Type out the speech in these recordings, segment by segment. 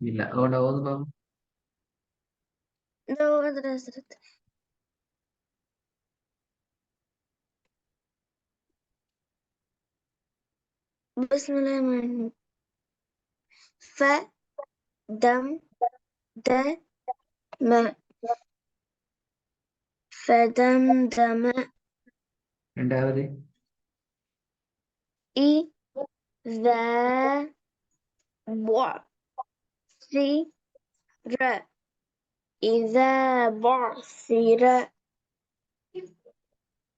இல்ல ஓட ஓது பாபு. Bismillahirrahmanirrahim. فدم دم فدمدم ரெண்டாவது إذا بعثر إذا بعثر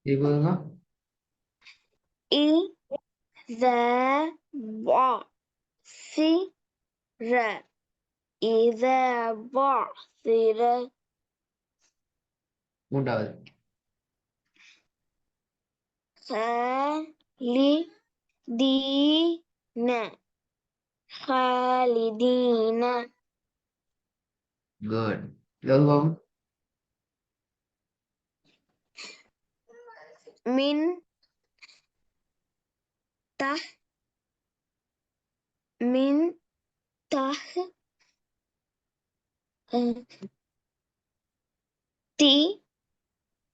இது போதுங்க. إذا بعثر إذا بعثر மூன்றாவது خالدين குட். ஓது பாபு. من تحت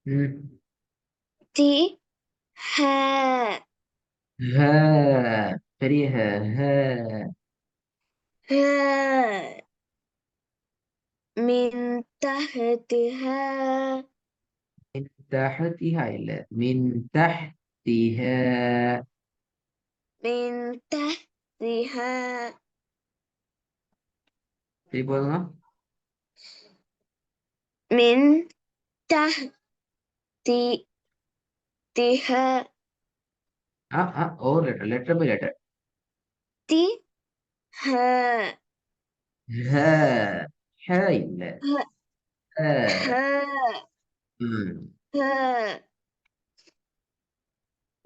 ம். ها ஹ பெரிய ஹ ஹ. من تحتها من تحتها இல்ல من تحتها. من تحتها சரி போதுங்க. من تحتها over letter letter by letter. ها ஹ ஹ இல்ல ஹ. ها ம். ها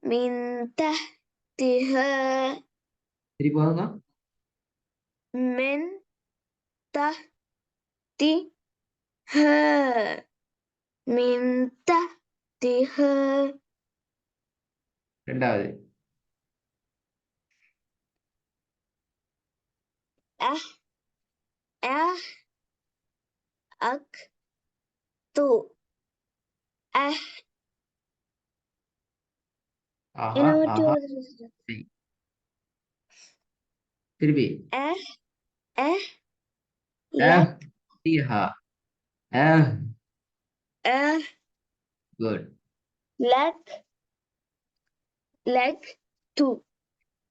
من تحتها சரி போதுங்க. من تحتها من تحتها ரெண்டாவது أح أح أكتو أح ஆஹா என்ன மட்டும் ஆஹா. எழுதுறது? சரி. திருப்பி أح أح அஹ் لك ஹா அஹ். أح குட். لك تو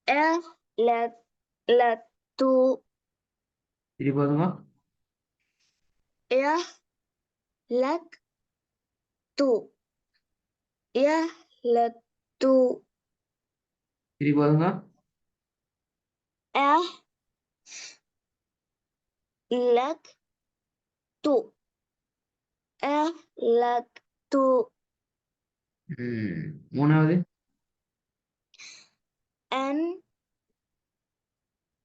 أح لك تو சரி போதுங்க. أح لك تو أح لك تو சரி போதுங்க. أح لك تو أح لك تو மூணாவது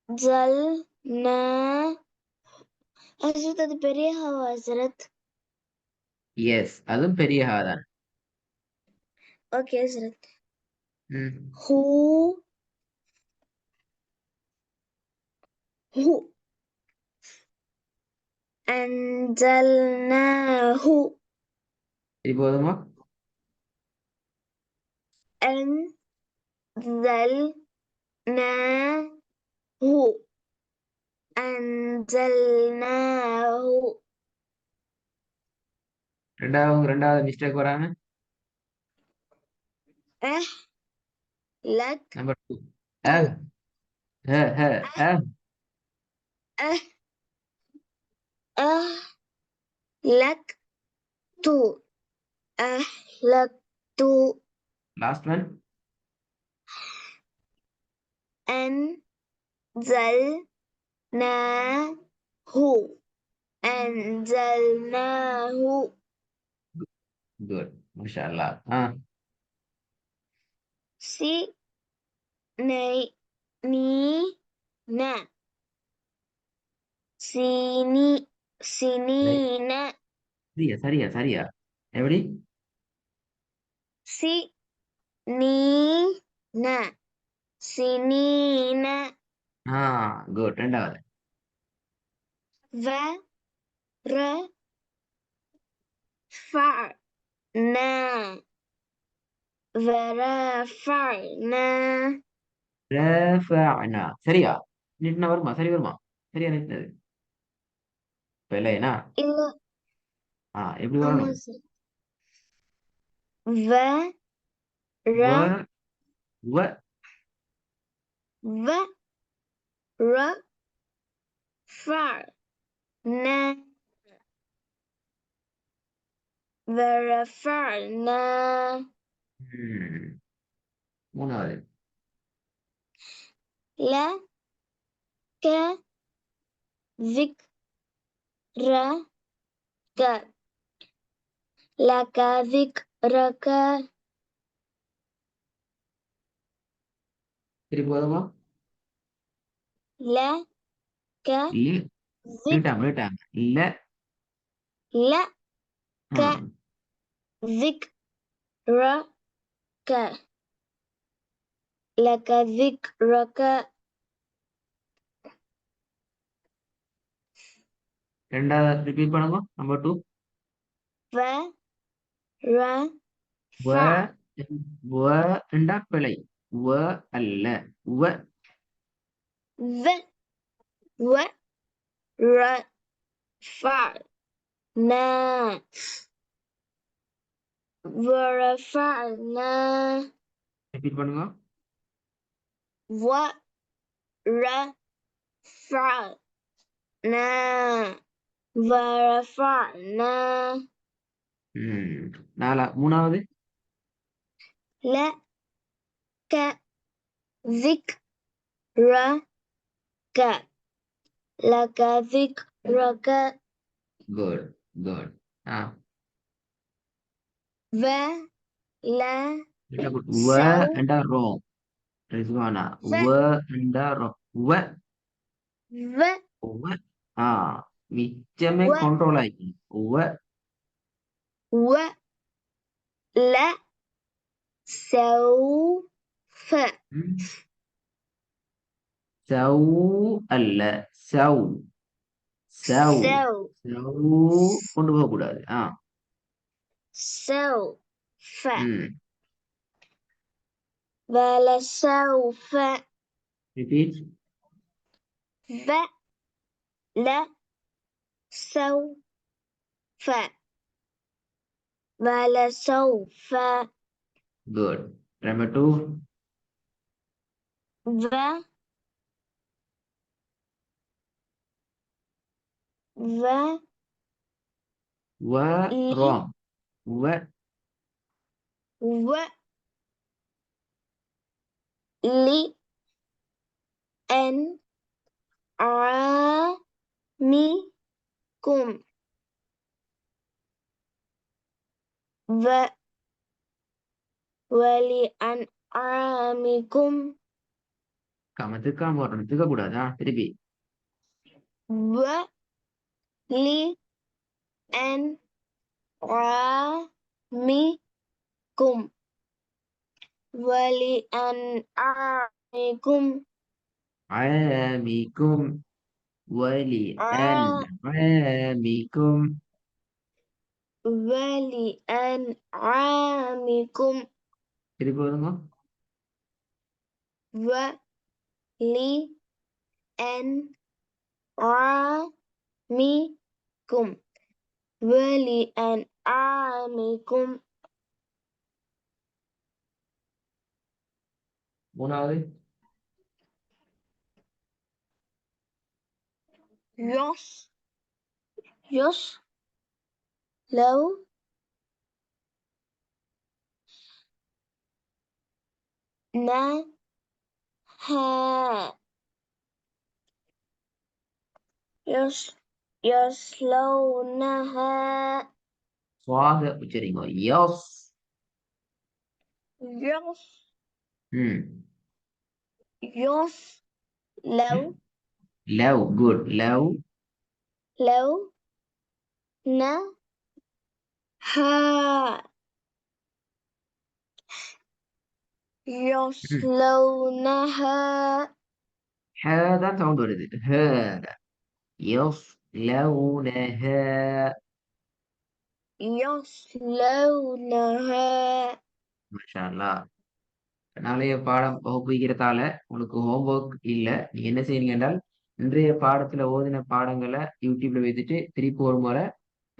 أنزلنا ஹசரத் அது பெரிய ஹாவா ஹசரத்? எஸ் அதுவும் பெரிய ஹா தான். ஓகே ஹசரத். ம். ஹூ ஹூ அன்ஜல்னாஹு சரி போதுமா. أنزلناه أنزلناه ரெண்டாவது மிஸ்டேக் வராம لك நம்பர் 2 تو அஹ் ஹ ஹ அஹ். لك تو لك تو லாஸ்ட் ஒன் أنزلناه أنزلناه குட் மாஷா அல்லாஹ். سنين سنين சரியா சரியா சரியா எப்படி سنين سنين குட். ரெண்டாவது. ورفعنا ورفعنا ரஃபஅனா. சரியா நீட்டினா வருமா? சரி வருமா? சரியா நீட்டினது இப்ப இல்லையா? இல்ல எப்படி ஆமா வரணும்? சார் வ வ வ رفعنا ورفعنا ம். மூணாவது. لك ذكرك لك ذكرك சரி போதுமா? لك இல்ல ذك நீட்டாம இல்ல. لك ம். ذكرك لك ذكرك ரெண்டாவது ரிப்பீட் பண்ணுங்க. நம்பர் 2. வ ورفع வ ரெண்டா பிழை. வ அல்ல. வ ذ ورفعنا ورفعنا ரிப்பீட் பண்ணுங்க. ورفعنا ورفعنا ம். மூணாவது. لك ذكرك لك ذكرك குட் குட். ولا வ سو ரெண்டா ரோங். ரிஸ்வானா ف வ ரெண்டா ரோங். வ و வ மிச்சமே و கண்ட்ரோல் ஆகி. வ ولا سوف ம். சௌ அல்ல. சௌ சௌ سو சௌ கொண்டு போக கூடாது. سوف ம். ولا سوف ரிப்பீட். ولا سوف ولا سوف குட். நம்பர் 2. و வ لي ரோங். வ و لي أن عامكم ولأنعامكم திக்காம வரணும். திக்க கூடாதா? திருப்பி. ولأنعامكم ولأنعامكم ஆமிக்கும் வலி அன் ع- ஆமிக்கும். ولأنعامكم திருப்பி வருங்க. ولأنعامكم ولأنعامكم மூணாவது. يص لو نها يصلونها சுவாக உச்சரிங்க. யஸ். يص ம். لو லவ். குட். லவ். نها ம். يصلونها ஹ தான் சவுண்ட் வருது. ஹ. يصلونها. يصلونها. மாஷா அல்லாஹ். நாளைய பாடம் வகுப்பிக்கிறதால உனக்கு ஹோம்ஒர்க் இல்ல. நீ என்ன செய்றீங்க என்றால், இன்றைய பாடத்துல ஓதின பாடங்களை யூடியூப்ல வைத்துட்டு திருப்பி ஒரு முறை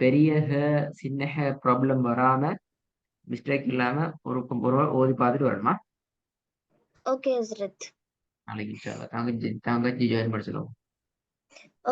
பெரிய ஹ, சின்ன ஹ ப்ராப்ளம் வராம மிஸ்டேக் இல்லாம ஒரு ஓதி பார்த்துட்டு வரணுமா? ஓகே ஹஸ்ரத். நாளைக்கு இன்ஷா அல்லாஹ் தங்கச்சி ஜாயின் பண்ண சொல்லுவோம்.